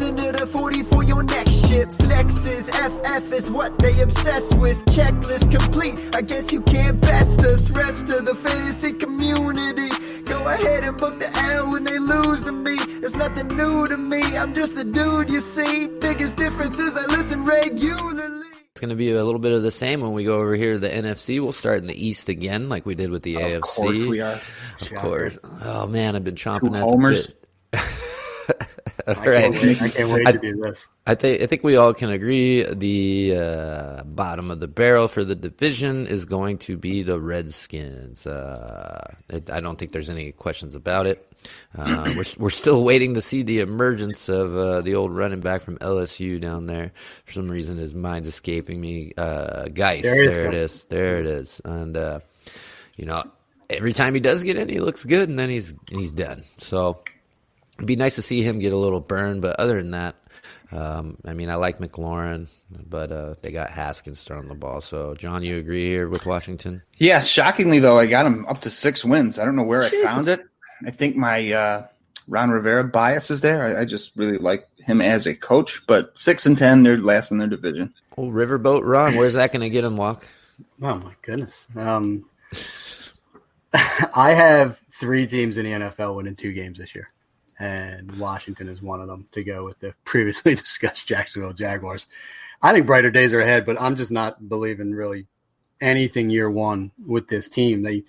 listen to the 40 for your next ship. Flexes, FF is what they obsessed with. Checklist complete, I guess you can't best us. Rest of the fantasy community, go ahead and book the L when they lose to me. It's nothing new to me, I'm just the dude you see. Biggest difference is I listen regularly. It's going to be a little bit of the same when we go over here to the NFC. We'll start in the East again like we did with the AFC. Of course we are. Of course. Oh, man, I've been chomping at homers. the bit. I can't wait to do this. I think we all can agree the bottom of the barrel for the division is going to be the Redskins. I don't think there's any questions about it. We're still waiting to see the emergence of the old running back from LSU down there. For some reason, his mind's escaping me. Geis, there it is. And every time he does get in, he looks good, and then he's done. So it'd be nice to see him get a little burn, but other than that, I like McLaurin, but they got Haskins throwing the ball. So, John, you agree here with Washington? Yeah, shockingly, though, I got him up to 6 wins. I don't know where I found it. I think my Ron Rivera bias is there. I just really like him as a coach, but 6-10, they're last in their division. Oh, Riverboat Ron, where's that going to get him, Walk? Oh, my goodness. I have 3 teams in the NFL winning 2 games this year. And Washington is one of them, to go with the previously discussed Jacksonville Jaguars. I think brighter days are ahead, but I'm just not believing really anything year one with this team. They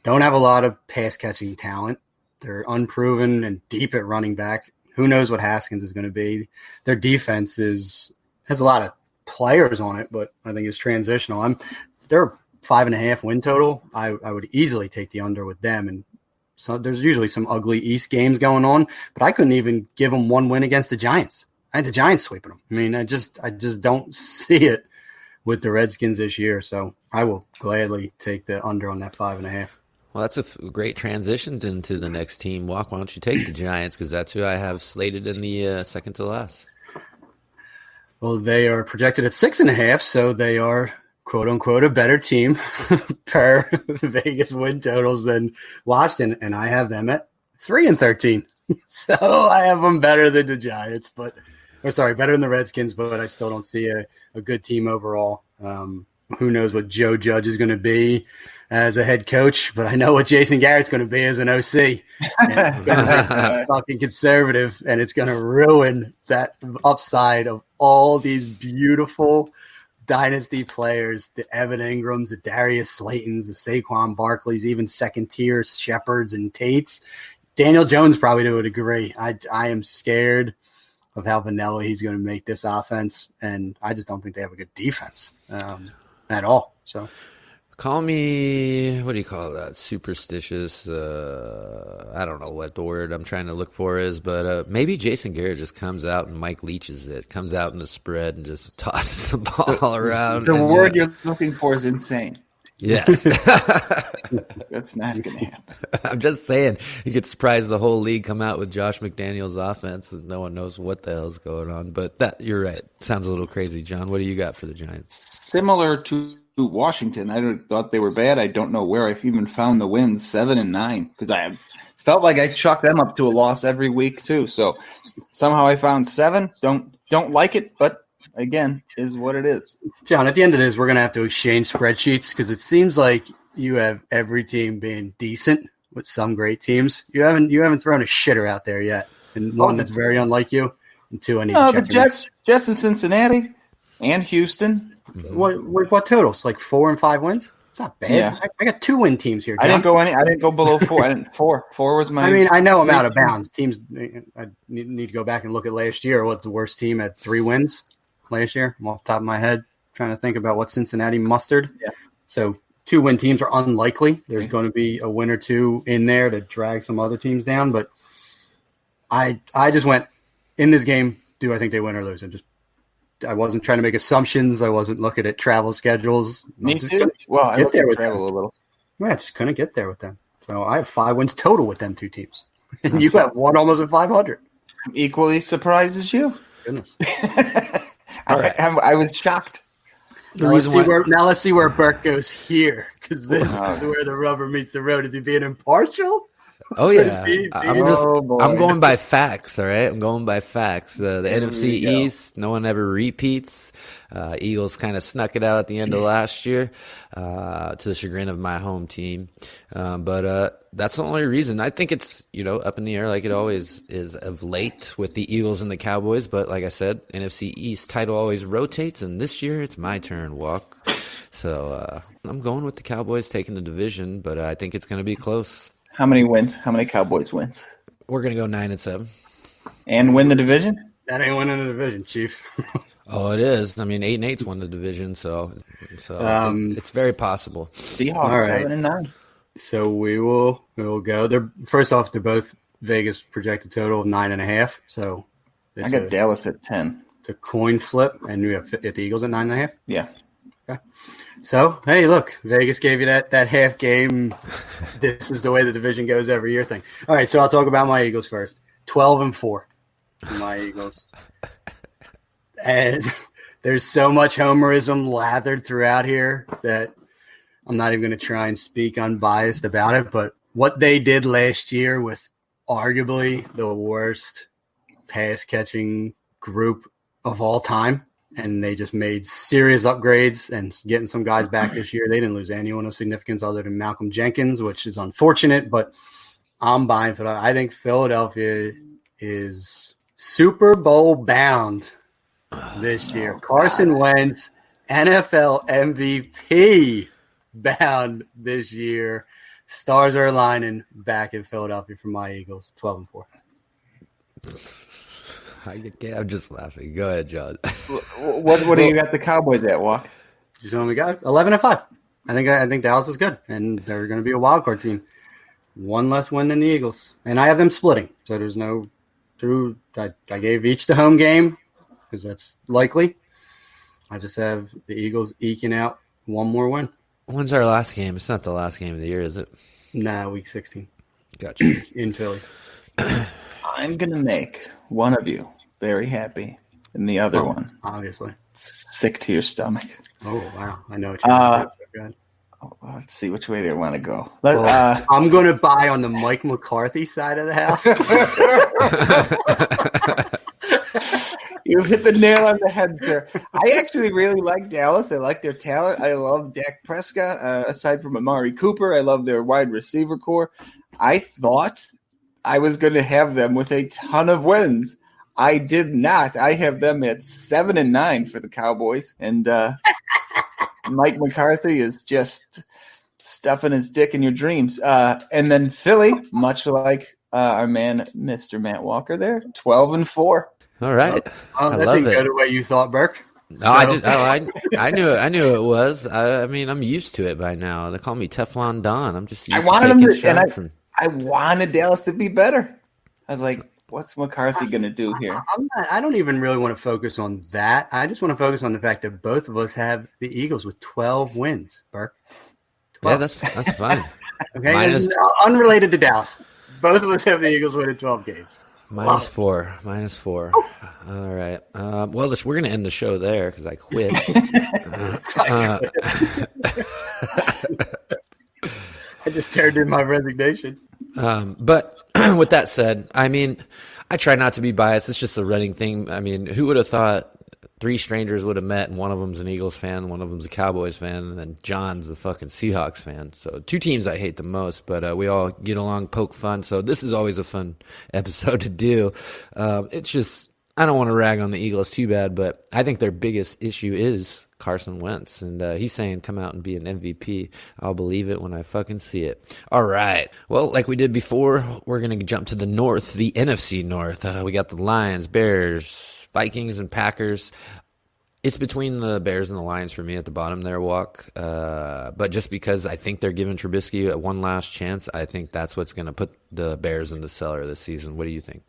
don't have a lot of pass-catching talent. They're unproven and deep at running back. Who knows what Haskins is going to be? Their defense has a lot of players on it, but I think it's transitional. They're 5.5 win total. I would easily take the under with them, and so there's usually some ugly East games going on, but I couldn't even give them 1 win against the Giants. I had the Giants sweeping them. I mean, I just don't see it with the Redskins this year. So I will gladly take the under on that 5.5. Well, that's a great transition into the next team. Walk, why don't you take the Giants, because that's who I have slated in the second to last. Well, they are projected at 6.5, so they are, quote unquote, a better team per Vegas win totals than Washington, and I have them at 3-13. So I have them better than the Giants, better than the Redskins, but I still don't see a good team overall. Who knows what Joe Judge is going to be as a head coach, but I know what Jason Garrett's going to be as an OC. And it's going to be fucking conservative, and it's going to ruin that upside of all these beautiful dynasty players, the Evan Ingrams, the Darius Slaytons, the Saquon Barkleys, even second-tier Shepherds and Tates. Daniel Jones probably would agree. I am scared of how vanilla he's going to make this offense, and I just don't think they have a good defense at all. So, call me, what do you call that? Superstitious. I don't know what the word I'm trying to look for is, but maybe Jason Garrett just comes out and Mike leeches it, comes out in the spread and just tosses the ball around. The word you're looking for is insane. Yes. That's not going to happen. I'm just saying, he could surprise the whole league, come out with Josh McDaniels' offense, and no one knows what the hell's going on. But you're right. Sounds a little crazy. John, what do you got for the Giants? Similar to Washington, I thought they were bad. I don't know where I've even found the wins, 7-9, because I felt like I chalked them up to a loss every week too. So somehow I found 7. Don't like it, but again, is what it is. John, at the end of this, we're going to have to exchange spreadsheets because it seems like you have every team being decent with some great teams. You haven't thrown a shitter out there yet, and one that's very unlike you. And 2, I need to check the Jets in Cincinnati and Houston. Mm-hmm. What totals? Like 4 and 5 wins? It's not bad. Yeah. I got 2 win teams here, John. I didn't go below 4. Four was my. I mean, I know I'm out of bounds. Teams. I need to go back and look at last year. What's the worst team at 3 wins last year? I'm off the top of my head trying to think about what Cincinnati mustered. Yeah. So 2 win teams are unlikely. There's going to be a win or 2 in there to drag some other teams down. But I just went in this game. Do I think they win or lose? And I wasn't trying to make assumptions. I wasn't looking at travel schedules. Me too. Well, I looked at travel a little. Yeah, I just couldn't get there with them. So I have 5 wins total with them 2 teams. And you have one almost at 500. I'm equally surprised as you. Goodness. I was shocked. Now let's see where Burke goes here, because this is where the rubber meets the road. Is he being impartial, Oh yeah, Oh, boy. I'm going by facts. All right, I'm going by facts. The There NFC we go. East, no one ever repeats. Eagles kind of snuck it out at the end of last year, to the chagrin of my home team. But that's the only reason. I think it's up in the air like it always is of late with the Eagles and the Cowboys. But like I said, NFC East title always rotates, and this year it's my turn. Walk. So I'm going with the Cowboys taking the division, but I think it's going to be close. How many wins? How many Cowboys wins? We're going to go 9-7. And win the division? That ain't winning the division, Chief. Oh, it is. I mean, 8-8's won the division, so it's very possible. Seahawks All right. 7-9. So we will go. They're first off, they're both Vegas projected total of 9.5. So I got Dallas at 10. It's a coin flip, and we have the Eagles at 9.5. Yeah. Okay. So hey, look, Vegas gave you that half game. This is the way the division goes every year thing. All right, so I'll talk about my Eagles first. 12-4 for my Eagles, and there's so much homerism lathered throughout here that I'm not even going to try and speak unbiased about it. But what they did last year with arguably the worst pass catching group of all time. And they just made serious upgrades and getting some guys back this year. They didn't lose anyone of significance other than Malcolm Jenkins, which is unfortunate, but I'm buying for that. I think Philadelphia is Super Bowl bound this year. Carson Wentz, NFL MVP bound this year. Stars are aligning back in Philadelphia for my Eagles, 12-4. I'm just laughing. Go ahead, John. What do you got the Cowboys at, Walk? Just what we got, 11-5. I think Dallas is good, and they're going to be a wild card team. One less win than the Eagles, and I have them splitting. So there's no true. I gave each the home game because that's likely. I just have the Eagles eking out one more win. When's our last game? It's not the last game of the year, is it? Nah, week 16 Gotcha. in Philly. I'm going to make one of you very happy and the other one Obviously. sick to your stomach. Oh, wow. I know what you're doing. Let's see which way they want to go. I'm going to buy on the Mike McCarthy side of the house. You hit the nail on the head, sir. I actually really like Dallas. I like their talent. I love Dak Prescott. Aside from Amari Cooper, I love their wide receiver core. I thought I was going to have them with a ton of wins. I did not. I have them at 7-9 for the Cowboys. And Mike McCarthy is just stuffing his dick in your dreams. And then Philly, much like our man, Mr. Matt Walker there, 12-4. All right. Oh, I that love didn't go it. the way you thought, Burke. No, I did. I knew it. I knew it was. I mean, I'm used to it by now. They call me Teflon Don. I'm just used I wanted to him taking to, and shots. I wanted Dallas to be better. I was like, what's McCarthy going to do here? I don't even really want to focus on that. I just want to focus on the fact that both of us have the Eagles with 12 wins, Burke. 12. Yeah, that's fine. Okay, Minus- unrelated to Dallas. Both of us have the Eagles winning 12 games. Minus four. All right. Well, we're going to end the show there because I quit. I just turned in my resignation. But with that said, I mean, I try not to be biased. It's just a running thing. I mean, who would have thought three strangers would have met and one of them's an Eagles fan, one of them's a Cowboys fan, and then John's a fucking Seahawks fan. So two teams I hate the most, but we all get along, poke fun. So this is always a fun episode to do. It's just, I don't want to rag on the Eagles too bad, but I think their biggest issue is Carson Wentz, and he's saying come out and be an MVP. I'll believe it when I fucking see it. All right. Well, like we did before, we're going to jump to the North, the NFC North. We got the Lions, Bears, Vikings, and Packers. It's between the Bears and the Lions for me at the bottom there, Walk. But just because I think they're giving Trubisky one last chance, I think that's what's going to put the Bears in the cellar this season. What do you think?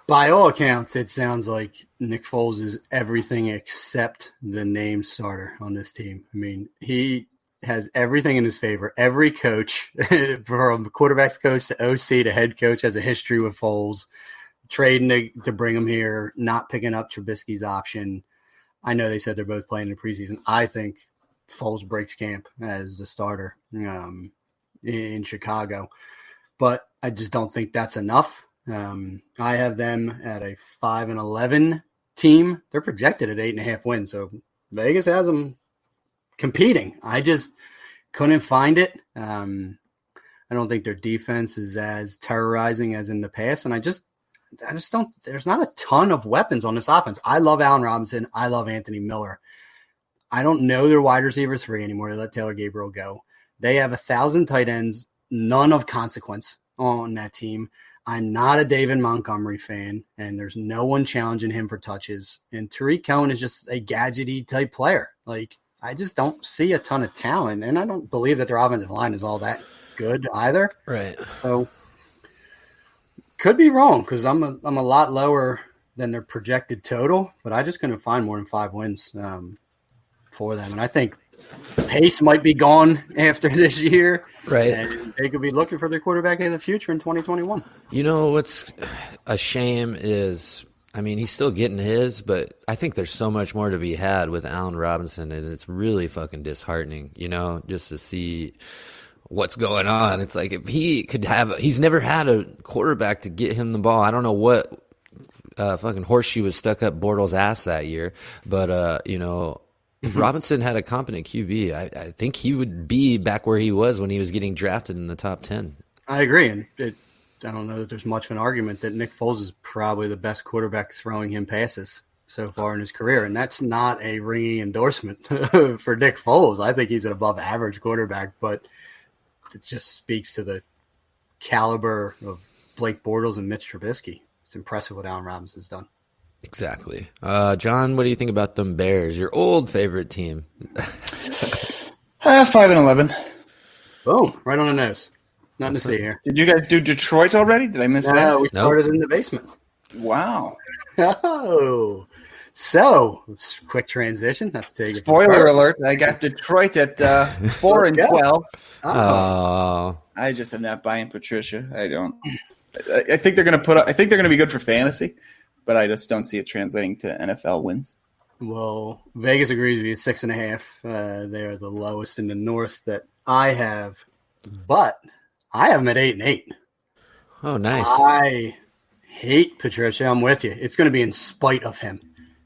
By all accounts, it sounds like Nick Foles is everything except the name starter on this team. I mean, he has everything in his favor. Every coach, from quarterback's coach to OC to head coach, has a history with Foles. Trading to bring him here, not picking up Trubisky's option. I know they said they're both playing in the preseason. I think Foles breaks camp as the starter in Chicago. but I just don't think that's enough. I have them at a 5-11 team. They're projected at 8.5 wins. So Vegas has them competing. I just couldn't find it. I don't think their defense is as terrorizing as in the past. And I just don't, there's not a ton of weapons on this offense. I love Allen Robinson. I love Anthony Miller. I don't know their wide receiver 3 anymore. They let Taylor Gabriel go. They have 1,000 tight ends, none of consequence on that team. I'm not a David Montgomery fan, and there's no one challenging him for touches. And Tariq Cohen is just a gadgety type player. Like, I just don't see a ton of talent, and I don't believe that their offensive line is all that good either. Right. So could be wrong because I'm a lot lower than their projected total, but I just couldn't find more than 5 wins for them. And I think pace might be gone after this year. Right. And they could be looking for their quarterback of the future in 2021. You know what's a shame is, I mean, he's still getting his, but I think there's so much more to be had with Allen Robinson, and it's really fucking disheartening, just to see what's going on. It's like if he could he's never had a quarterback to get him the ball. I don't know what fucking horseshoe was stuck up Bortles' ass that year, but if Robinson had a competent QB, I think he would be back where he was when he was getting drafted in the top 10. I agree, and I don't know that there's much of an argument that Nick Foles is probably the best quarterback throwing him passes so far in his career, and that's not a ringing endorsement for Nick Foles. I think he's an above-average quarterback, but it just speaks to the caliber of Blake Bortles and Mitch Trubisky. It's impressive what Allen Robinson's done. Exactly. John, what do you think about them Bears, your old favorite team? 5-11. Boom, right on the nose. Nothing to see here. Did you guys do Detroit already? Did I miss that? No, we started in the basement. Wow. Oh, so quick transition. Not to take Spoiler alert! I got Detroit at 4-12. Oh, I just am not buying Patricia. I don't. I think they're going to I think they're going to be good for fantasy, but I just don't see it translating to NFL wins. Well, Vegas agrees with you. 6.5. They are the lowest in the North that I have, but I have them at 8-8. Oh, nice. I hate Patricia. I'm with you. It's going to be in spite of him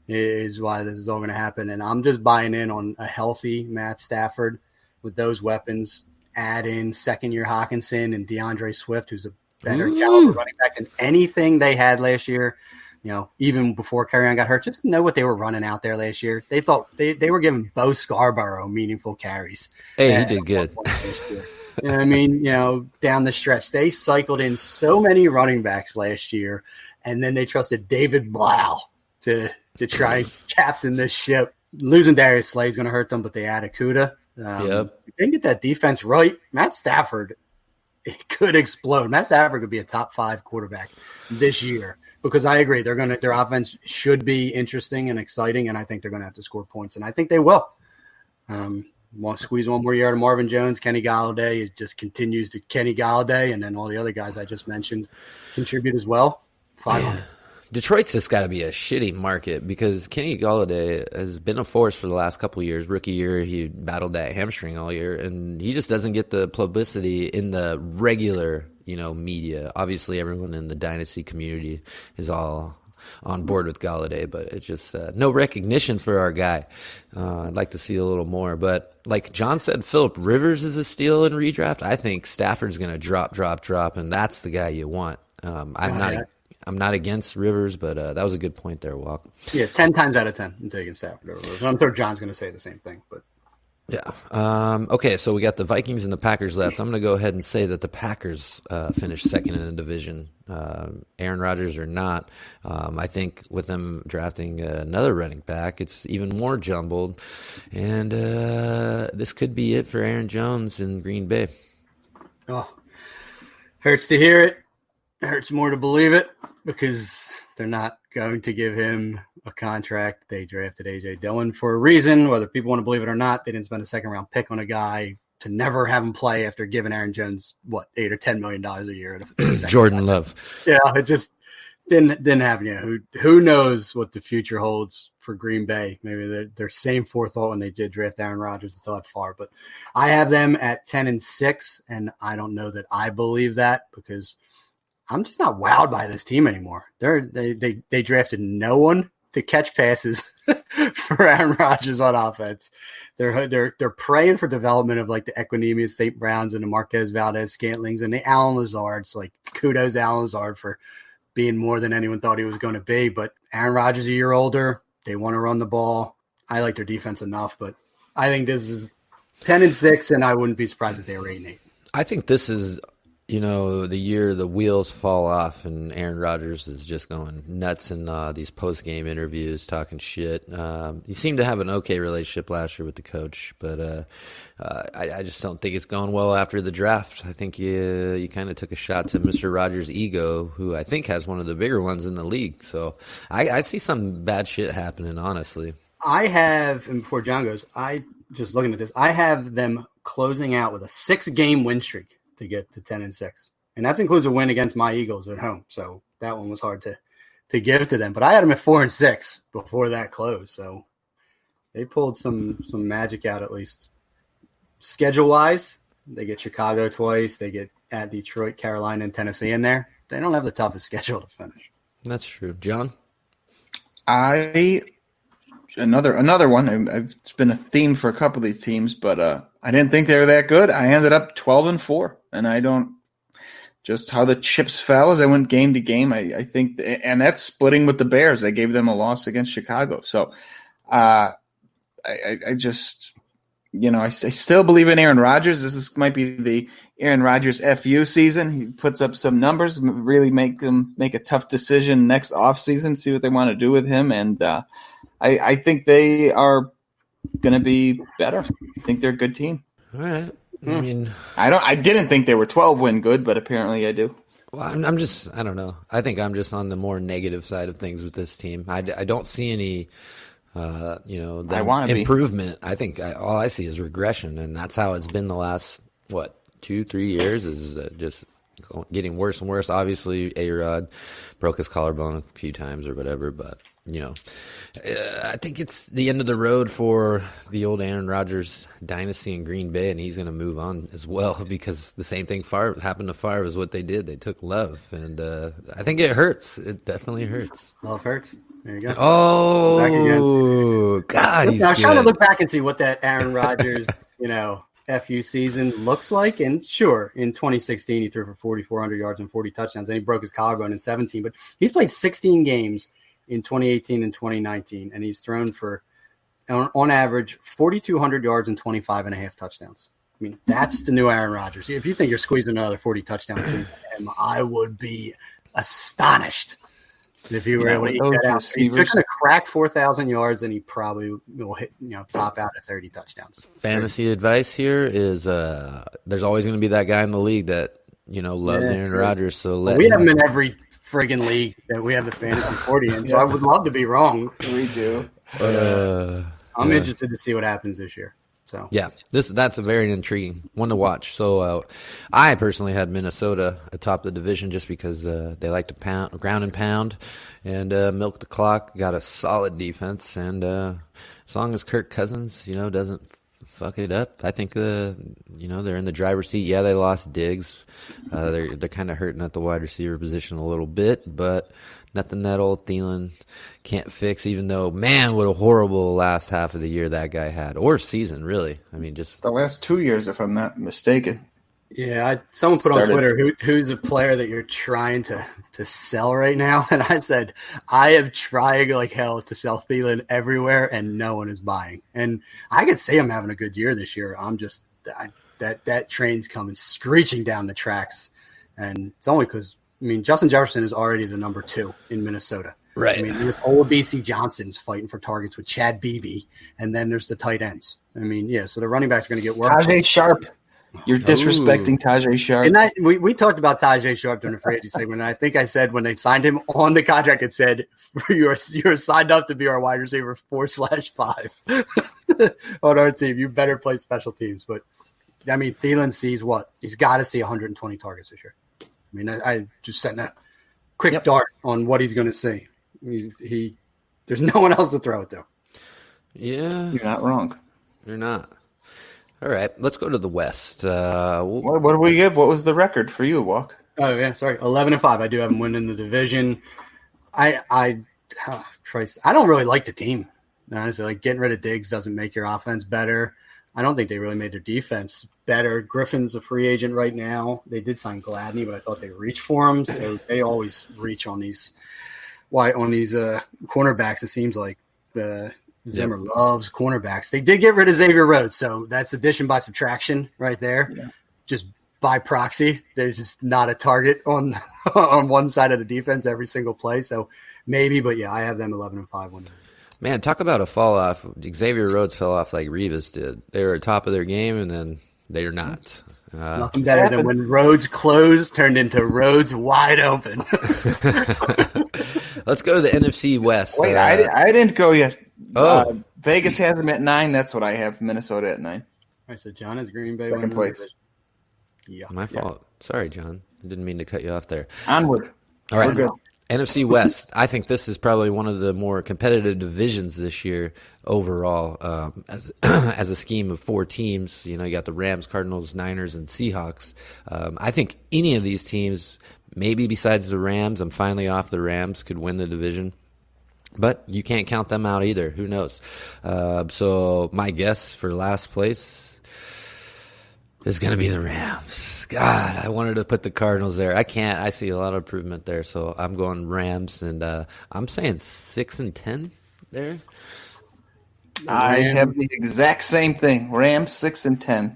is why this is all going to happen. And I'm just buying in on a healthy Matt Stafford with those weapons. Add in second-year Hawkinson and DeAndre Swift, who's a better caliber running back than anything they had last year. Even before Kerryon got hurt, just know what they were running out there last year. They thought they were giving Bo Scarborough meaningful carries. Hey, he did good. You know what I mean? Down the stretch, they cycled in so many running backs last year, and then they trusted David Blau to try and captain this ship. Losing Darius Slay is going to hurt them, but they add Akuda. If they can get that defense right, Matt Stafford, it could explode. Matt Stafford could be a top 5 quarterback this year because I agree their offense should be interesting and exciting, and I think they're going to have to score points, and I think they will. Want to squeeze one more year out of Marvin Jones, Kenny Galladay. It just continues to Kenny Galladay, and then all the other guys I just mentioned contribute as well. 500. Detroit's just got to be a shitty market because Kenny Galladay has been a force for the last couple of years. Rookie year, he battled that hamstring all year, and he just doesn't get the publicity in the regular, media. Obviously, everyone in the dynasty community is all on board with Galladay, but it's just no recognition for our guy. I'd like to see a little more, but like John said, Phillip Rivers is a steal in redraft. I think Stafford's going to drop, and that's the guy you want. I'm not against Rivers, but that was a good point there, Walk. Yeah, 10 times out of 10, I'm taking Stafford over Rivers. I'm sure John's going to say the same thing, but. Yeah. Okay, so we got the Vikings and the Packers left. I'm going to go ahead and say that the Packers finished second in the division. Aaron Rodgers or not, I think with them drafting another running back, it's even more jumbled. And this could be it for Aaron Jones in Green Bay. Oh, hurts to hear it. Hurts more to believe it because they're not going to give him a contract. They drafted A.J. Dillon for a reason, whether people want to believe it or not. They didn't spend a second-round pick on a guy to never have him play after giving Aaron Jones, $8 or $10 million a year. Jordan Love. Yeah, it just Didn't happen yet. Who knows what the future holds for Green Bay? Maybe their same forethought when they did draft Aaron Rodgers is thought far. But I have them at 10-6, and I don't know that I believe that because I'm just not wowed by this team anymore. They drafted no one to catch passes for Aaron Rodgers on offense. They're praying for development of like the Equinemius St. Browns and the Marquez Valdez-Scantlings and the Allen Lazards. Like kudos to Allen Lazard for being more than anyone thought he was going to be. But Aaron Rodgers a year older. They want to run the ball. I like their defense enough, but I think this is 10-6, and I wouldn't be surprised if they were 8-8. I think this is, the year the wheels fall off and Aaron Rodgers is just going nuts in these post-game interviews, talking shit. He seemed to have an okay relationship last year with the coach, but I just don't think it's going well after the draft. I think you kind of took a shot to Mr. Rodgers' ego, who I think has one of the bigger ones in the league. So I see some bad shit happening, honestly. I have, and before John goes, just looking at this, I have them closing out with a 6-game win streak to get to 10-6. And that includes a win against my Eagles at home. So that one was hard to give to them. But I had them at 4-6 before that close. So they pulled some magic out at least. Schedule-wise, they get Chicago twice. They get at Detroit, Carolina, and Tennessee in there. They don't have the toughest schedule to finish. That's true. John? Another one. It's been a theme for a couple of these teams, but I didn't think they were that good. I ended up 12-4, and I don't just how the chips fell as I went game to game. I think, and that's splitting with the Bears. I gave them a loss against Chicago, so I just, I still believe in Aaron Rodgers. This might be the Aaron Rodgers FU season. He puts up some numbers, really make them make a tough decision next offseason, see what they want to do with him, and I think they are going to be better. I think they're a good team. All right. I mean, I didn't think they were 12-win good, but apparently I do. Well, I don't know. I think I'm just on the more negative side of things with this team. I don't see any, improvement. I think all I see is regression, and that's how it's been the last, 2-3 years is just getting worse and worse. Obviously, A-Rod broke his collarbone a few times or whatever, but I think it's the end of the road for the old Aaron Rodgers dynasty in Green Bay, and he's going to move on as well because the same thing happened to Favre is what they did. They took Love, and I think it hurts. It definitely hurts. Love hurts. There you go. Oh, God. I was trying to look back and see what that Aaron Rodgers, FU season looks like. And sure, in 2016, he threw for 4,400 yards and 40 touchdowns, and he broke his collarbone in 17. But he's played 16 games in 2018 and 2019, and he's thrown for, on average, 4,200 yards and 25 and a half touchdowns. I mean, that's the new Aaron Rodgers. If you think you're squeezing another 40 touchdowns from him, I would be astonished if you were able to eat that out. He's just going to crack 4,000 yards, and he probably will hit, top out at 30 touchdowns. Fantasy advice here is there's always going to be that guy in the league that, loves Aaron Rodgers. So we have him in every friggin' league that we have the fantasy 40 in, so I would love to be wrong. We do. I'm interested to see what happens this year. So yeah, that's a very intriguing one to watch. So I personally had Minnesota atop the division just because they like to ground and pound and milk the clock. Got a solid defense, and as long as Kirk Cousins, doesn't fuck it up, I think they're in the driver's seat. Yeah, they lost Diggs. They're kind of hurting at the wide receiver position a little bit, but nothing that old Thielen can't fix, even though, man, what a horrible last half of the year that guy had, or season, really. I mean, just the last 2 years, if I'm not mistaken. Yeah, someone put on Twitter, who's a player that you're trying to sell right now? And I said, I have tried like hell to sell Thielen everywhere, and no one is buying. And I could say I'm having a good year this year. I'm just that train's coming screeching down the tracks, and it's only because Justin Jefferson is already the number 2 in Minnesota. Right. There's old BC Johnson's fighting for targets with Chad Beebe, and then there's the tight ends. So the running backs are going to get work. Tajay Sharp. You're disrespecting Tajay Sharp. And we talked about Tajay Sharp during the free agency segment, and I think I said when they signed him on the contract, it said, you're signed up to be our wide receiver 4/5 on our team. You better play special teams. But, Thielen sees what? He's got to see 120 targets this year. I just setting quick dart on what he's going to see. There's no one else to throw it to. Yeah. You're not wrong. You're not. All right, let's go to the West. What do we give? What was the record for you, Walk? Oh, yeah, sorry. 11-5. I do have them winning the division. I don't really like the team. Honestly, like getting rid of Diggs doesn't make your offense better. I don't think they really made their defense better. Griffin's a free agent right now. They did sign Gladney, but I thought they reached for him. So they always reach on these cornerbacks. It seems like Zimmer loves cornerbacks. They did get rid of Xavier Rhodes, so that's addition by subtraction right there. Yeah. Just by proxy, there's just not a target on one side of the defense every single play. So maybe, but yeah, I have them 11-5 winning. Man, talk about a fall off. Xavier Rhodes fell off like Revis did. They were at top of their game, and then they're not. Nothing better than when Rhodes closed turned into Rhodes wide open. Let's go to the NFC West. Wait, I didn't go yet. Vegas has them at 9. That's what I have. Minnesota at 9. All right, so John is Green Bay. Second place. Yeah, my fault. Sorry, John. I didn't mean to cut you off there. Onward. All right. We're good. NFC West. I think this is probably one of the more competitive divisions this year overall. As a scheme of 4 teams, you got the Rams, Cardinals, Niners, and Seahawks. I think any of these teams, maybe besides the Rams, I'm finally off the Rams, could win the division. But you can't count them out either. Who knows? So my guess for last place is going to be the Rams. God, I wanted to put the Cardinals there. I can't. I see a lot of improvement there. So I'm going Rams, and I'm saying 6-10 there. I have the exact same thing. Rams 6-10.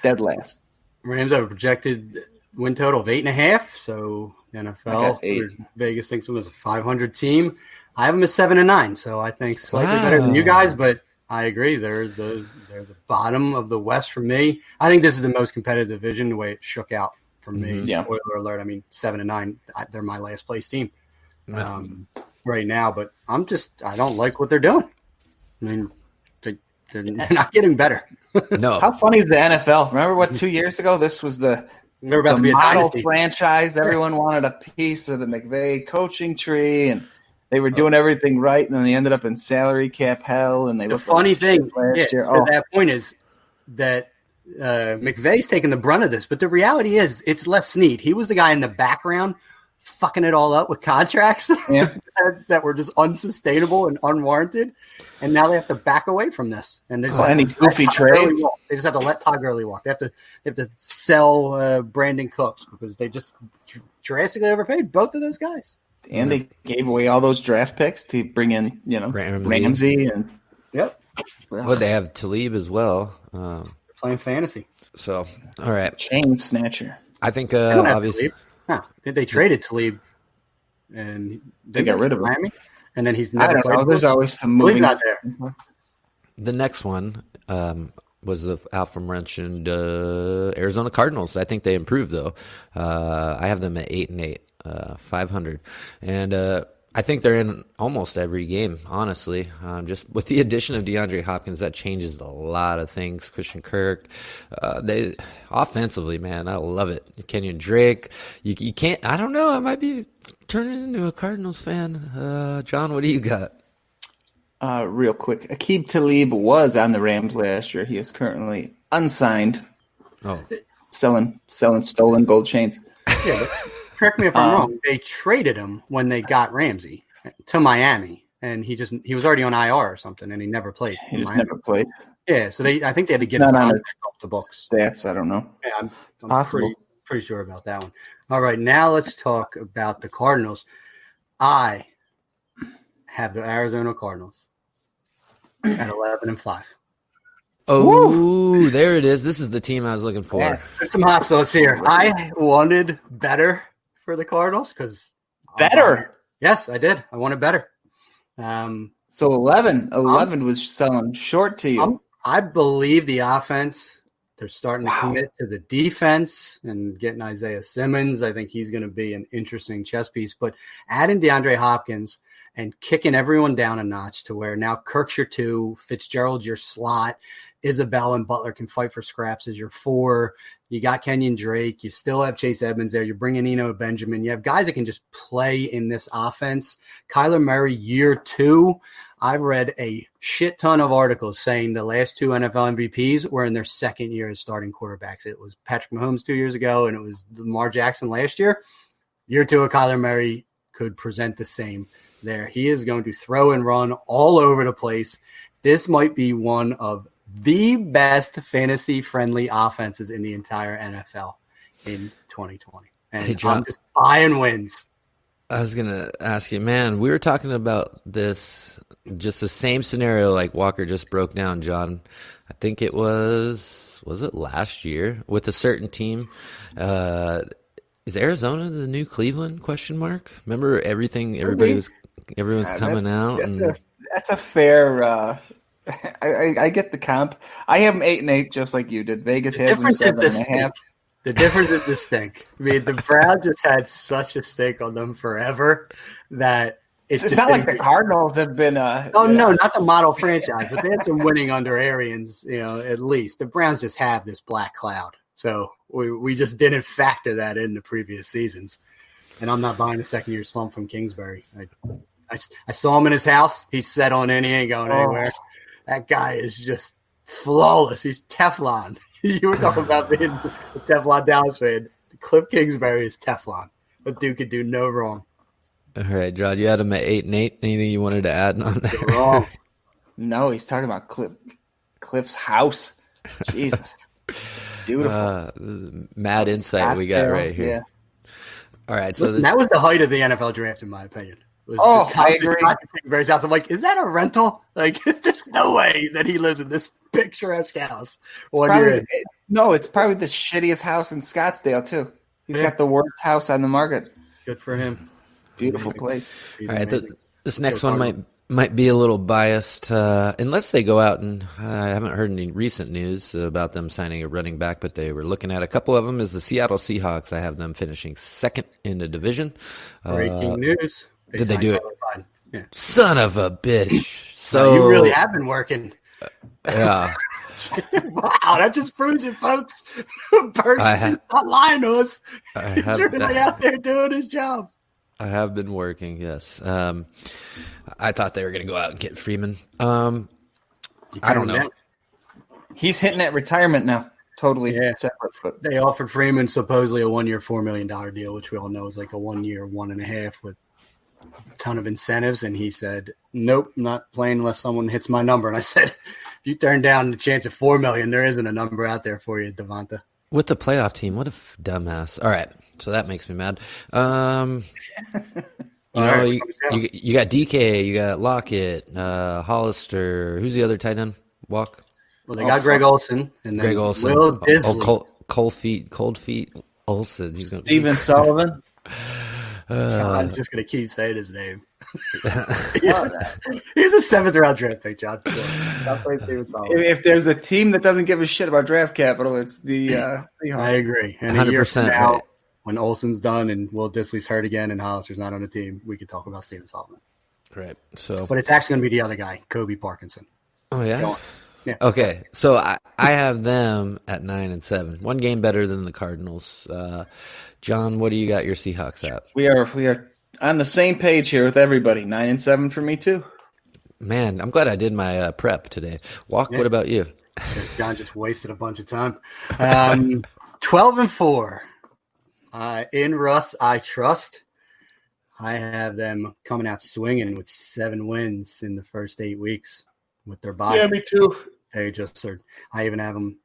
Dead last. Rams have a projected win total of 8.5. So NFL, Vegas thinks it was a 500 team. I have them as 7-9, so I think slightly better than you guys, but I agree. They're the bottom of the West for me. I think this is the most competitive division the way it shook out for me. Yeah. Spoiler alert. I mean, 7-9. They're my last place team right now, but I don't like what they're doing. I mean, they're not getting better. No. How funny is the NFL? Remember 2 years ago? This was the about to be a model dynasty franchise. Everyone wanted a piece of the McVay coaching tree, and they were doing everything right, and then they ended up in salary cap hell. And the funny thing to that point is that McVay's taking the brunt of this, but the reality is it's Les Snead. He was the guy in the background fucking it all up with contracts that were just unsustainable and unwarranted, and now they have to back away from this. And there's any goofy trades. They just have to let Todd Gurley walk. They have to sell Brandon Cooks because they just drastically overpaid both of those guys. And they gave away all those draft picks to bring in, Ramsey and Well, they have Talib as well. Playing fantasy. So, all right. Chain snatcher. I think obviously. They traded Talib, and they got rid of Miami, and then he's never played. There's always some moving. Not there. The next one was the aforementioned Arizona Cardinals. I think they improved though. I have them at 8-8. 500, and I think they're in almost every game, honestly. Just with the addition of DeAndre Hopkins, that changes a lot of things. Christian Kirk, they offensively, man, I love it. Kenyon Drake, you can't. I don't know. I might be turning into a Cardinals fan. John, what do you got? Real quick, Aqib Talib was on the Rams last year. He is currently unsigned. Oh, selling stolen gold chains. Yeah. Correct me if I'm wrong. They traded him when they got Ramsey to Miami, and he was already on IR or something, and he never played. He just never played. Yeah, so I think they had to get his contract off the books. Stats, I don't know. Yeah, I'm pretty sure about that one. All right, now let's talk about the Cardinals. I have the Arizona Cardinals at 11-5. Oh, there it is. This is the team I was looking for. Yes, there's some hot sauce here. I wanted better for the Cardinals because better. Yes, I did. I wanted better. So 11 was selling short to you. I believe the offense. They're starting to commit to the defense and getting Isaiah Simmons. I think he's going to be an interesting chess piece. But adding DeAndre Hopkins and kicking everyone down a notch to where now Kirk's your 2, Fitzgerald's your slot, Isabella and Butler can fight for scraps as your 4. You got Kenyon Drake. You still have Chase Edmonds there. You're bringing Eno Benjamin. You have guys that can just play in this offense. Kyler Murray, year 2. I've read a shit ton of articles saying the last 2 NFL MVPs were in their second year as starting quarterbacks. It was Patrick Mahomes 2 years ago, and it was Lamar Jackson last year. Year 2 of Kyler Murray could present the same there. He is going to throw and run all over the place. This might be one of the best fantasy-friendly offenses in the entire NFL in 2020. And hey, John, I'm just buying wins. I was going to ask you, man, we were talking about this, just the same scenario like Walker just broke down, John. I think it was it last year with a certain team? Is Arizona the new Cleveland, question mark? Remember everyone's coming out. That's a fair I get the comp. I have them 8-8, just like you did. Vegas has them 7.5. The difference is the stink. I mean, the Browns just had such a stink on them forever that it's not like the Cardinals have been. No, not the model franchise, but they had some winning under Arians. At least the Browns just have this black cloud. So we just didn't factor that in the previous seasons. And I'm not buying a second-year slump from Kingsbury. I saw him in his house. He's set on in. He ain't going anywhere. That guy is just flawless. He's Teflon. You were talking about being a Teflon Dallas fan. Cliff Kingsbury is Teflon. That dude could do no wrong. All right, John, you had him at 8-8. Anything you wanted to add on there? Wrong. No, he's talking about Cliff's house. Jesus. Beautiful. Mad insight we got right here. Yeah. All right, so that was the height of the NFL draft, in my opinion. I agree. Kingsbury's house. I'm like, is that a rental? Like, there's no way that he lives in this picturesque house. It's probably the shittiest house in Scottsdale too. He's got the worst house on the market. Good for him. Beautiful place. All right, this next one might be a little biased, unless they go out and I haven't heard any recent news about them signing a running back, but they were looking at a couple of them. Is the Seattle Seahawks? I have them finishing second in the division. Breaking news. Did they do it? Yeah. Son of a bitch! So you really have been working. Yeah. Wow, that just proves it, folks. Person's not lying to us. He's really out there doing his job. I have been working, yes. I thought they were going to go out and get Freeman. I don't know. He's hitting at retirement now. Totally separate. But they offered Freeman supposedly a 1-year, $4 million deal, which we all know is like a 1 year, 1.5 with a ton of incentives. And he said, nope, not playing unless someone hits my number. And I said, if you turn down the chance of $4 million, there isn't a number out there for you, Devonta. With the playoff team, what a dumbass. All right, so that makes me mad. You got DK, you got Lockett, Hollister. Who's the other tight end? Walk. Well, they got Greg Olsen and then Greg Olsen. Will Disley. Cold feet Olsen. Steven Sullivan. I'm just going to keep saying his name. He's a 7th-round draft pick, John. If there's a team that doesn't give a shit about draft capital, it's the Seahawks. I agree. And 100%. A year from now, when Olsen's done and Will Disley's hurt again and Hollister's not on the team, we could talk about Steven Sullivan. Right. So, but it's actually going to be the other guy, Kobe Parkinson. Oh, yeah? Yeah. Okay. So I have them at 9-7. One game better than the Cardinals. John, what do you got your Seahawks at? We are on the same page here with everybody. 9-7 for me too. Man, I'm glad I did my prep today. Walk. What about you? John just wasted a bunch of time. 12-4. In Russ, I trust. I have them coming out swinging with 7 wins in the first 8 weeks with their bye. Yeah, me too. They just are. I even have them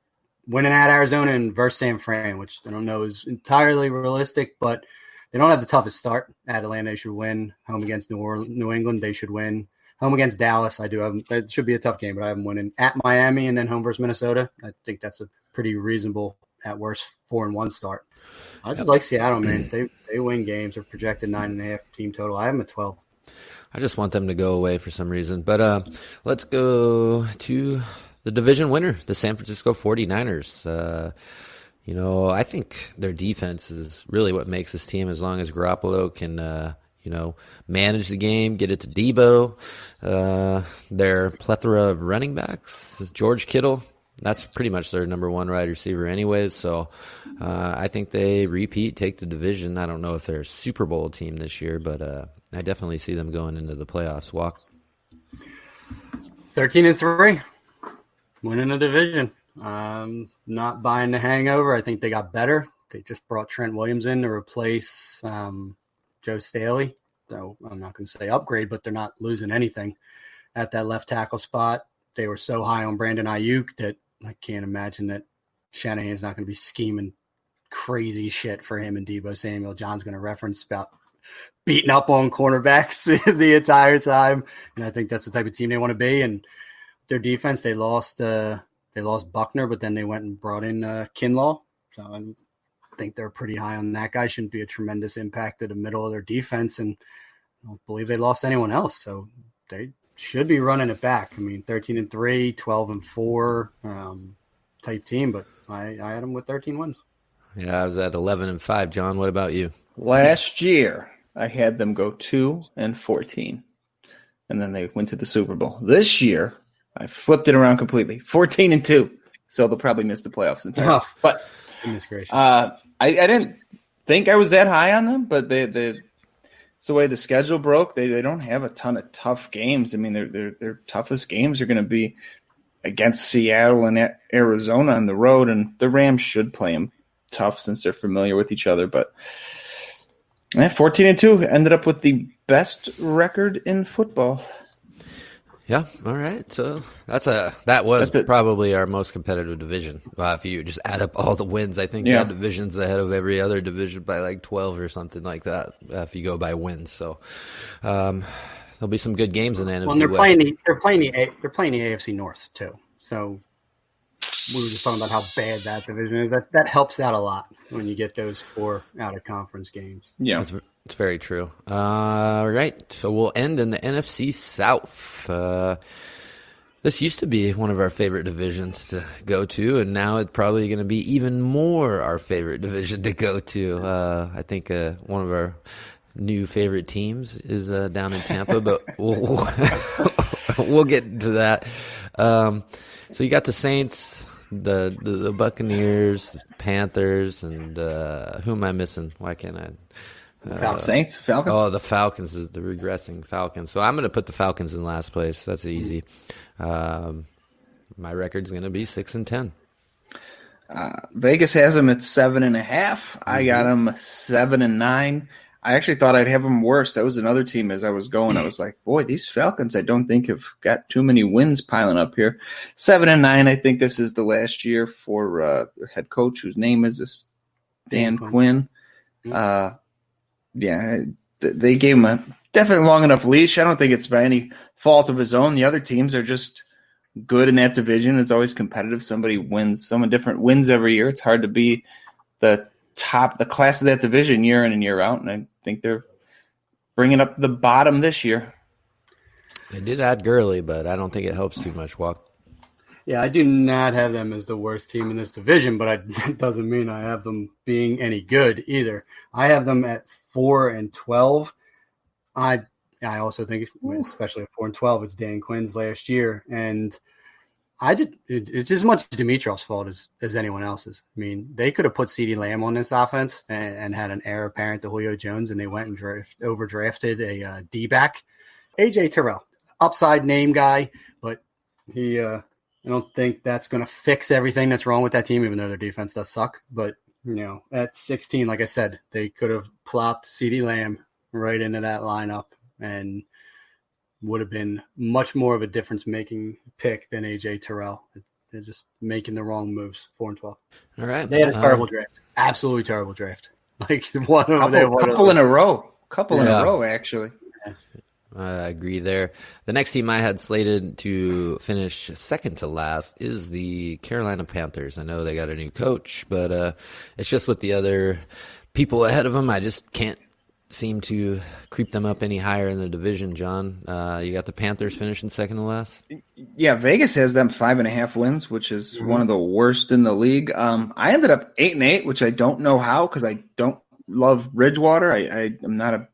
winning at Arizona and versus San Fran, which I don't know is entirely realistic, but they don't have the toughest start. At Atlanta, they should win. Home against New England, they should win. Home against Dallas, I do have them. It should be a tough game, but I have them winning at Miami and then home versus Minnesota. I think that's a pretty reasonable, at worst, 4-1 start. I just like Seattle, man. They win games. They're projected 9.5 team total. I have them at 12. I just want them to go away for some reason. But let's go to the division winner, the San Francisco 49ers. I think their defense is really what makes this team, as long as Garoppolo can, manage the game, get it to Debo. Their plethora of running backs, George Kittle, That's pretty much their number one wide receiver anyways. So I think they repeat, take the division. I don't know if they're a Super Bowl team this year, but I definitely see them going into the playoffs. Walk. 13-3, winning a division. Not buying the hangover. I think they got better. They just brought Trent Williams in to replace Joe Staley. So I'm not going to say upgrade, but they're not losing anything at that left tackle spot. They were so high on Brandon Ayuk that I can't imagine that Shanahan's not going to be scheming crazy shit for him and Deebo Samuel. John's going to reference about beating up on cornerbacks the entire time, and I think that's the type of team they want to be. And their defense, they lost Buckner, but then they went and brought in Kinlaw. So I think they're pretty high on that guy. Shouldn't be a tremendous impact to the middle of their defense, and I don't believe they lost anyone else. So they should be running it back. I mean, 13-3, 12-4 type team, but I had them with 13 wins. Yeah, I was at 11-5. John, what about you? Last year, I had them go 2-14, and then they went to the Super Bowl. This year, I flipped it around completely, 14-2. So they'll probably miss the playoffs entirely. Oh, but goodness gracious. I didn't think I was that high on them, but it's the way the schedule broke. They don't have a ton of tough games. I mean, their toughest games are going to be against Seattle and Arizona on the road, and the Rams should play them tough since they're familiar with each other. But 14-2 ended up with the best record in football. Yeah, all right. So that was probably our most competitive division. If you just add up all the wins, I think that division's ahead of every other division by like 12 or something like that. If you go by wins, so there'll be some good games in the NFC West. They're playing the AFC North too. So we were just talking about how bad that division is. That helps out a lot when you get those 4 out of conference games. Yeah. It's very true. All right, so we'll end in the NFC South. This used to be one of our favorite divisions to go to, and now it's probably going to be even more our favorite division to go to. I think one of our new favorite teams is down in Tampa, but we'll get into that. So you got the Saints, the Buccaneers, the Panthers, and who am I missing? Why can't I? Saints? Falcons? Oh, the Falcons is the regressing Falcons. So I'm going to put the Falcons in last place. That's easy. My record's going to be 6-10. Vegas has them at 7.5. I got them 7-9. I actually thought I'd have them worse. That was another team as I was going. I was like, boy, these Falcons I don't think have got too many wins piling up here. 7-9. I think this is the last year for their head coach, whose name is Dan Quinn. They gave him a definitely long enough leash. I don't think it's by any fault of his own. The other teams are just good in that division. It's always competitive. Someone different wins every year. It's hard to be the class of that division year in and year out, and I think they're bringing up the bottom this year. They did add Gurley, but I don't think it helps too much. Walk. Yeah, I do not have them as the worst team in this division, but that doesn't mean I have them being any good either. I have them at 4-12. I also think, especially at 4-12, it's Dan Quinn's last year, and it's as much Dimitrov's fault as anyone else's. I mean, they could have put CeeDee Lamb on this offense and had an heir apparent to Julio Jones, and they went and overdrafted a D-back, AJ Terrell, upside name guy, but he. I don't think that's going to fix everything that's wrong with that team, even though their defense does suck. But, at 16, like I said, they could have plopped CeeDee Lamb right into that lineup and would have been much more of a difference-making pick than A.J. Terrell. They're just making the wrong moves, 4-12. All right. They had a terrible draft. Absolutely terrible draft. Like couple in a row. Couple in a row, actually. I agree there. The next team I had slated to finish second to last is the Carolina Panthers. I know they got a new coach, but it's just with the other people ahead of them. I just can't seem to creep them up any higher in the division, John. You got the Panthers finishing second to last? Yeah, Vegas has them 5.5 wins, which is one of the worst in the league. I ended up 8-8, which I don't know how because I don't love Bridgewater. I'm not a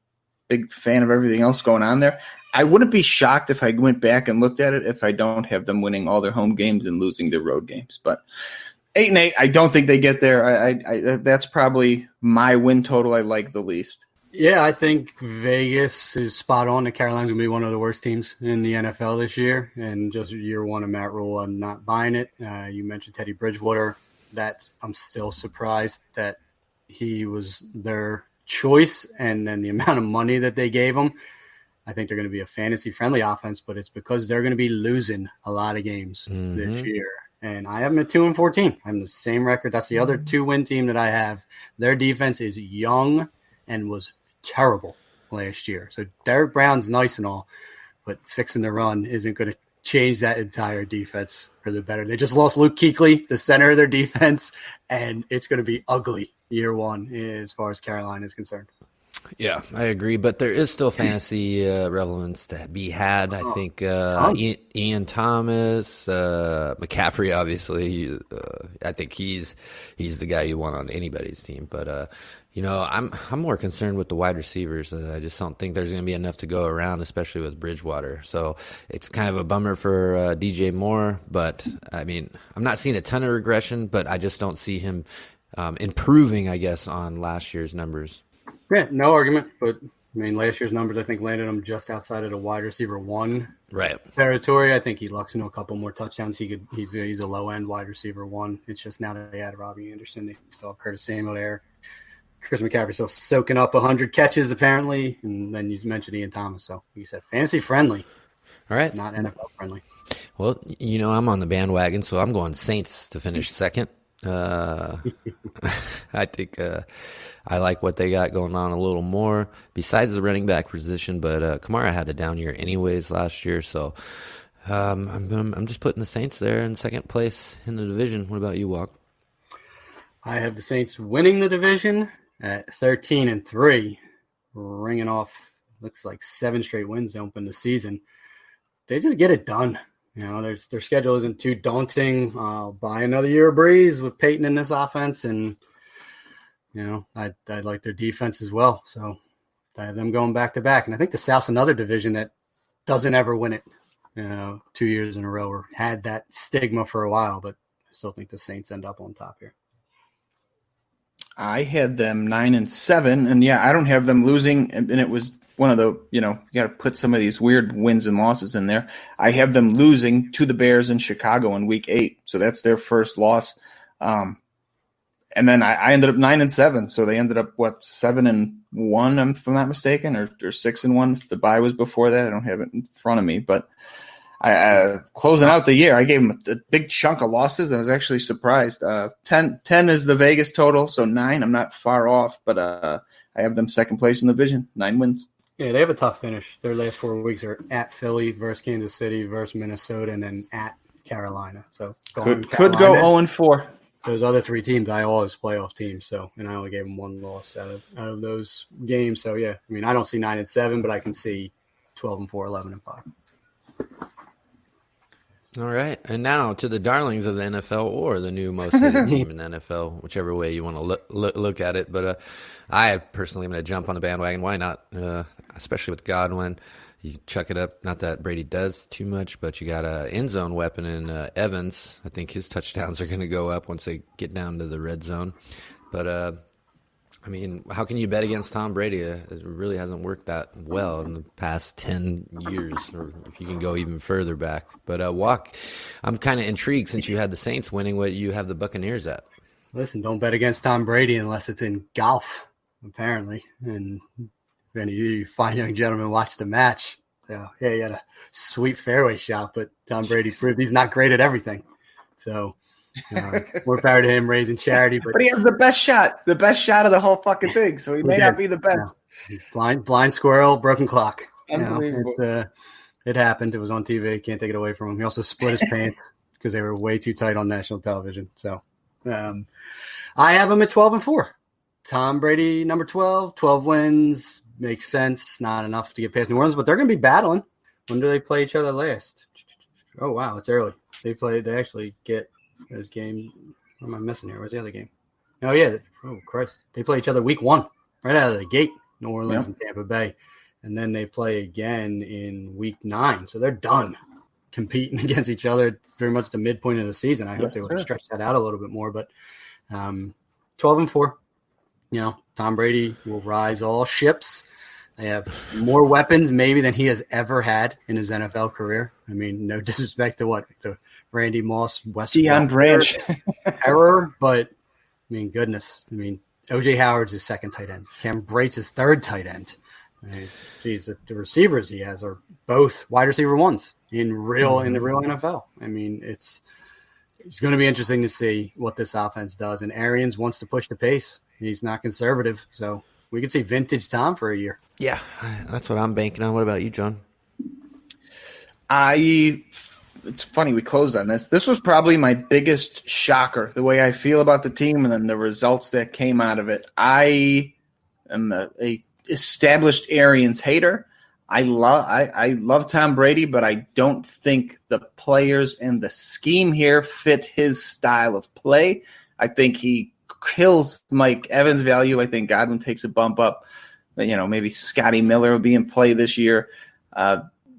big fan of everything else going on there. I wouldn't be shocked if I went back and looked at it if I don't have them winning all their home games and losing their road games. But 8-8, I don't think they get there. I that's probably my win total I like the least. Yeah, I think Vegas is spot on. The Carolinas going to be one of the worst teams in the NFL this year. And just year one of Matt Rule, I'm not buying it. You mentioned Teddy Bridgewater. I'm still surprised that he was their choice, and then the amount of money that they gave him. I think they're going to be a fantasy-friendly offense, but it's because they're going to be losing a lot of games this year. And I have them at 2-14. I'm the same record. That's the other 2-win team that I have. Their defense is young and was terrible last year. So Derek Brown's nice and all, but fixing the run isn't going to change that entire defense for the better. They just lost Luke Kuechly, the center of their defense, and it's going to be ugly year one as far as Carolina is concerned. Yeah, I agree, but there is still fantasy relevance to be had. I think Ian Thomas, McCaffrey, obviously. I think he's the guy you want on anybody's team. But I'm more concerned with the wide receivers. I just don't think there's going to be enough to go around, especially with Bridgewater. So it's kind of a bummer for DJ Moore. But I mean, I'm not seeing a ton of regression, but I just don't see him improving, I guess, on last year's numbers. Yeah, no argument. But I mean, last year's numbers I think landed him just outside of the wide receiver 1 territory. I think he lucks into a couple more touchdowns. He's a low end wide receiver 1. It's just now that they add Robbie Anderson, they still have Curtis Samuel there. Chris McCaffrey still soaking up 100 catches apparently, and then you mentioned Ian Thomas. So you said fantasy friendly, all right, not NFL friendly. Well, I'm on the bandwagon, so I'm going Saints to finish second. I think I like what they got going on a little more besides the running back position, but Kamara had a down year anyways last year, so I'm just putting the Saints there in second place in the division. What about you, Walk? I have the Saints winning the division at 13-3, ringing off looks like 7 straight wins to open the season. They just get it done. Their schedule isn't too daunting. I'll buy another year of Breeze with Peyton in this offense, and I like their defense as well. So I have them going back to back, and I think the South's another division that doesn't ever win it. 2 years in a row, or had that stigma for a while, but I still think the Saints end up on top here. I had them 9-7, and I don't have them losing, and it was one of the, you got to put some of these weird wins and losses in there. I have them losing to the Bears in Chicago in week 8. So that's their first loss. And then I ended up 9-7. So they ended up 7-1, if I'm not mistaken, or 6-1. If the bye was before that, I don't have it in front of me, but I closing out the year, I gave them a big chunk of losses. I was actually surprised. 10 is the Vegas total. So 9, I'm not far off, but I have them second place in the division, 9 wins. Yeah, they have a tough finish. Their last 4 weeks are at Philly versus Kansas City versus Minnesota, and then at Carolina. So could go 0-4. Those other 3 teams, I always playoff teams. So, and I only gave them 1 loss out of those games. So yeah, I mean, I don't see 9-7, but I can see 12-4, 11-5. All right, and now to the darlings of the NFL, or the new most hated team in the NFL, whichever way you want to look at it. But I personally am going to jump on the bandwagon. Why not? Especially with Godwin, you chuck it up. Not that Brady does too much, but you got an end zone weapon in Evans. I think his touchdowns are going to go up once they get down to the red zone. But I mean, how can you bet against Tom Brady? It really hasn't worked that well in the past 10 years, or if you can go even further back. But Walk, I'm kind of intrigued since you had the Saints winning, what you have the Buccaneers at. Listen, don't bet against Tom Brady unless it's in golf, apparently. And if any of you fine young gentlemen watch the match, so, yeah, he had a sweet fairway shot, but Tom Brady proved he's not great at everything. So more power to him raising charity. But he has the best shot of the whole fucking thing, so he may not be the best. Yeah. Blind squirrel, broken clock. Unbelievable. It happened. It was on TV. Can't take it away from him. He also split his pants because they were way too tight on national television. So I have him at 12-4. Tom Brady, number 12 wins. Makes sense. Not enough to get past New Orleans, but they're going to be battling. When do they play each other last? Oh, wow. It's early. They actually get this game. What am I missing here? Where's the other game? Oh, yeah. Oh, Christ. They play each other week 1, right out of the gate. New Orleans and Tampa Bay. and then they play again in week 9. So they're done competing against each other very much the midpoint of the season. I hope they would stretch that out a little bit more, but 12-4, Tom Brady will rise all ships. They have more weapons maybe than he has ever had in his NFL career. I mean, no disrespect to the Randy Moss, West Deion Branch error, but I mean, goodness. I mean, O.J. Howard's his second tight end. Cam Brate's his third tight end. I mean, geez, the receivers he has are both wide receiver ones in the real NFL. I mean, it's going to be interesting to see what this offense does. And Arians wants to push the pace. He's not conservative, so we could see vintage Tom for a year. Yeah, that's what I'm banking on. What about you, John? It's funny we closed on this. This was probably my biggest shocker, the way I feel about the team and then the results that came out of it. I am a established Arians hater. I love Tom Brady, but I don't think the players and the scheme here fit his style of play. I think he kills Mike Evans' value. I think Godwin takes a bump up. Maybe Scotty Miller will be in play this year.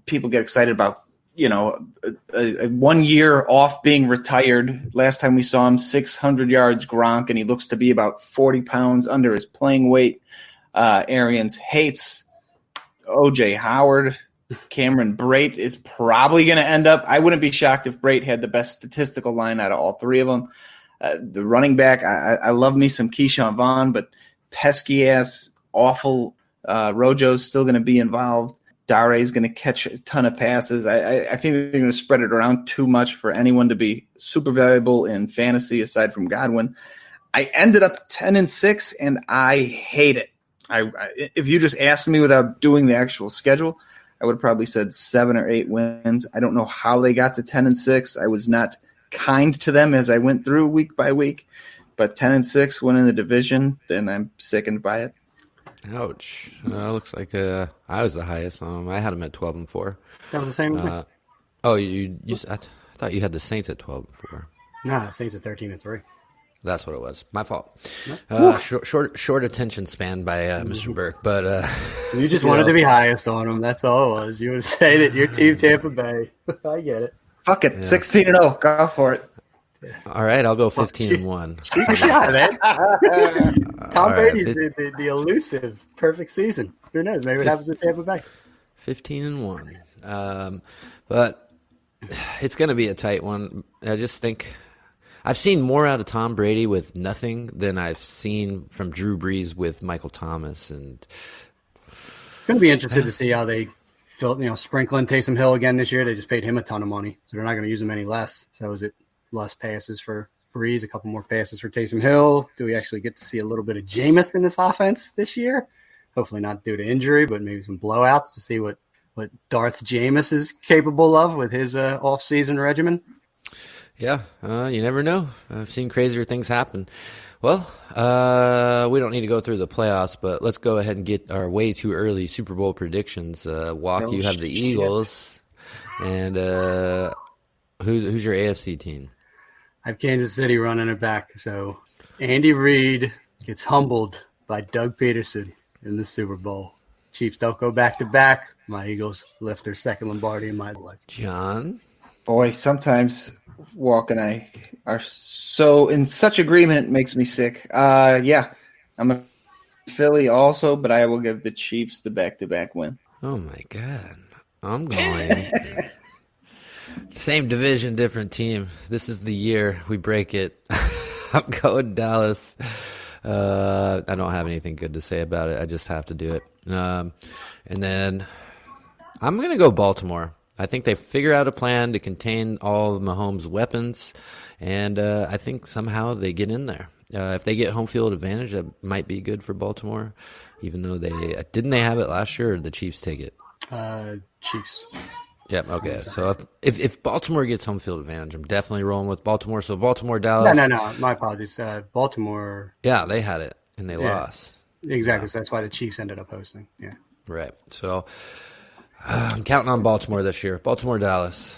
People get excited about, a 1 year off being retired. Last time we saw him, 600 yards Gronk, and he looks to be about 40 pounds under his playing weight. Arians hates O.J. Howard. Cameron Brate is probably going to end up. I wouldn't be shocked if Brate had the best statistical line out of all three of them. The running back, I love me some Keyshawn Vaughn, but pesky-ass, awful Rojo's still going to be involved. Dare is going to catch a ton of passes. I think they're going to spread it around too much for anyone to be super valuable in fantasy aside from Godwin. I ended up 10-6, and I hate it. If you just asked me without doing the actual schedule, I would have probably said 7 or 8 wins. I don't know how they got to 10-6. I was not kind to them as I went through week by week, but 10-6 winning the division, then I'm sickened by it. Ouch. Looks like I was the highest. I had them at 12-4. That was the same as me. Oh, I thought you had the Saints at 12-4. No, Saints at 13-3. That's what it was. My fault. Short attention span by Mr. Burke, but you just wanted to be highest on them. That's all it was. You would say that your team Tampa Bay. I get it. Fuck it, 16-0. Go for it. All right, I'll go 15-1. Shoot your shot, man. Tom Brady's the elusive perfect season. Who knows? Maybe it happens in Tampa Bay. 15-1. But it's going to be a tight one. I just think I've seen more out of Tom Brady with nothing than I've seen from Drew Brees with Michael Thomas. And going to be interested to see how they sprinkle in Taysom Hill again this year. They just paid him a ton of money, so they're not going to use him any less. So is it less passes for Breeze, a couple more passes for Taysom Hill? Do we actually get to see a little bit of Jameis in this offense this year? Hopefully not due to injury, but maybe some blowouts to see what Darth Jameis is capable of with his off-season regimen. Yeah, you never know. I've seen crazier things happen. Well, we don't need to go through the playoffs, but let's go ahead and get our way too early Super Bowl predictions. Walk, you have the Eagles, and who's your AFC team? I have Kansas City running it back. So Andy Reid gets humbled by Doug Peterson in the Super Bowl. Chiefs don't go back-to-back. My Eagles lift their second Lombardi in my life. John? Boy, sometimes Walk and I are so in such agreement, it makes me sick. Yeah, I'm a Philly also, but I will give the Chiefs the back-to-back win. Oh, my God. I'm going. Same division, different team. This is the year we break it. I'm going Dallas. I don't have anything good to say about it. I just have to do it. And then I'm going to go Baltimore. I think they figure out a plan to contain all of Mahomes' weapons, and I think somehow they get in there. If they get home field advantage, that might be good for Baltimore, even though didn't they have it last year, or did the Chiefs take it? Chiefs. Yep, okay. So if Baltimore gets home field advantage, I'm definitely rolling with Baltimore. So Baltimore, Dallas. No. My apologies. Baltimore. Yeah, they had it, and they lost. Exactly. So that's why the Chiefs ended up hosting. Yeah. Right. So I'm counting on Baltimore this year. Baltimore, Dallas.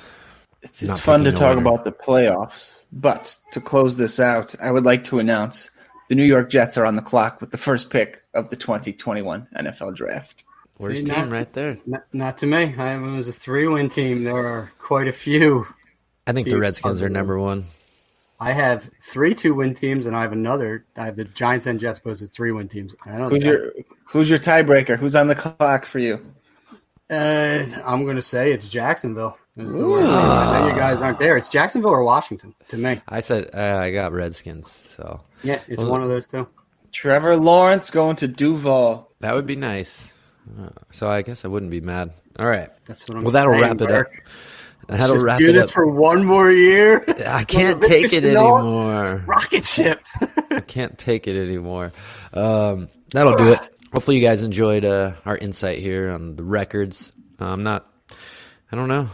It's fun to talk about the playoffs, but to close this out, I would like to announce the New York Jets are on the clock with the first pick of the 2021 NFL Draft. Worst team right there. Not to me. I have them as a 3-win team. There are quite a few. I think the Redskins are number one. I have 3 2-win teams, and I have another. I have the Giants and Jets both as 3-win teams. Who's your tiebreaker? Who's on the clock for you? I'm going to say it's Jacksonville. I know you guys aren't there. It's Jacksonville or Washington to me. I said I got Redskins. So yeah, it's one of those two. Trevor Lawrence going to Duval. That would be nice. So I guess I wouldn't be mad. All right. That's what I'm saying. That'll wrap it up. That'll Just wrap do it this up for one more year. I can't take it anymore. Rocket ship. I can't take it anymore. That'll do it. Hopefully you guys enjoyed our insight here on the records. I don't know.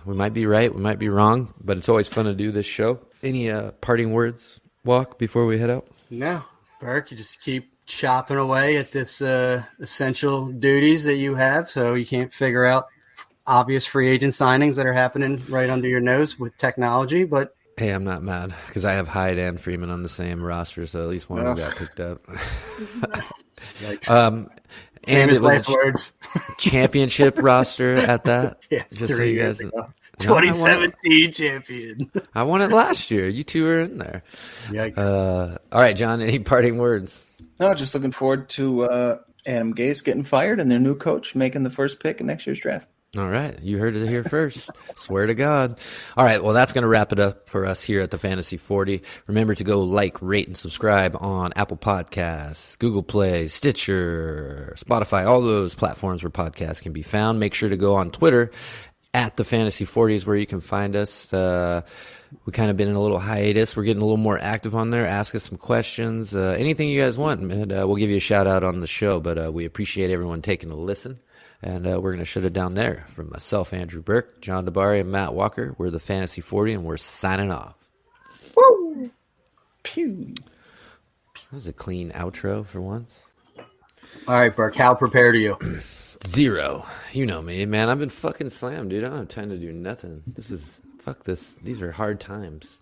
We might be right. We might be wrong. But it's always fun to do this show. Any parting words, Walk, before we head out? No. Burke, you just keep chopping away at this essential duties that you have so you can't figure out obvious free agent signings that are happening right under your nose with technology. But hey, I'm not mad because I have Hyde and Freeman on the same roster, so at least one of them got picked up. And it was a championship roster at that. Yeah, just so you guys know. 2017 champion. I won it last year. You two were in there. Yikes. All right, John, any parting words? No, just looking forward to Adam Gase getting fired and their new coach making the first pick in next year's draft. All right. You heard it here first. Swear to God. All right. Well, that's going to wrap it up for us here at the Fantasy 40. Remember to go like, rate, and subscribe on Apple Podcasts, Google Play, Stitcher, Spotify, all those platforms where podcasts can be found. Make sure to go on Twitter at the Fantasy 40 is where you can find us. We kind of been in a little hiatus. We're getting a little more active on there. Ask us some questions. Anything you guys want, and we'll give you a shout out on the show. But we appreciate everyone taking a listen. And we're going to shut it down there. From myself, Andrew Burke, John DeBari, and Matt Walker, we're the Fantasy 40, and we're signing off. Woo! Pew. That was a clean outro for once. All right, Burke, how prepared are you? 0. You know me, man. I've been fucking slammed, dude. I don't have time to do nothing. Fuck this. These are hard times.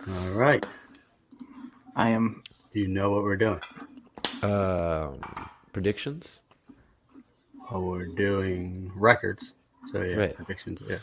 All right. Do you know what we're doing? Predictions? Oh, we're doing records. So, yeah, right. predictions, yeah.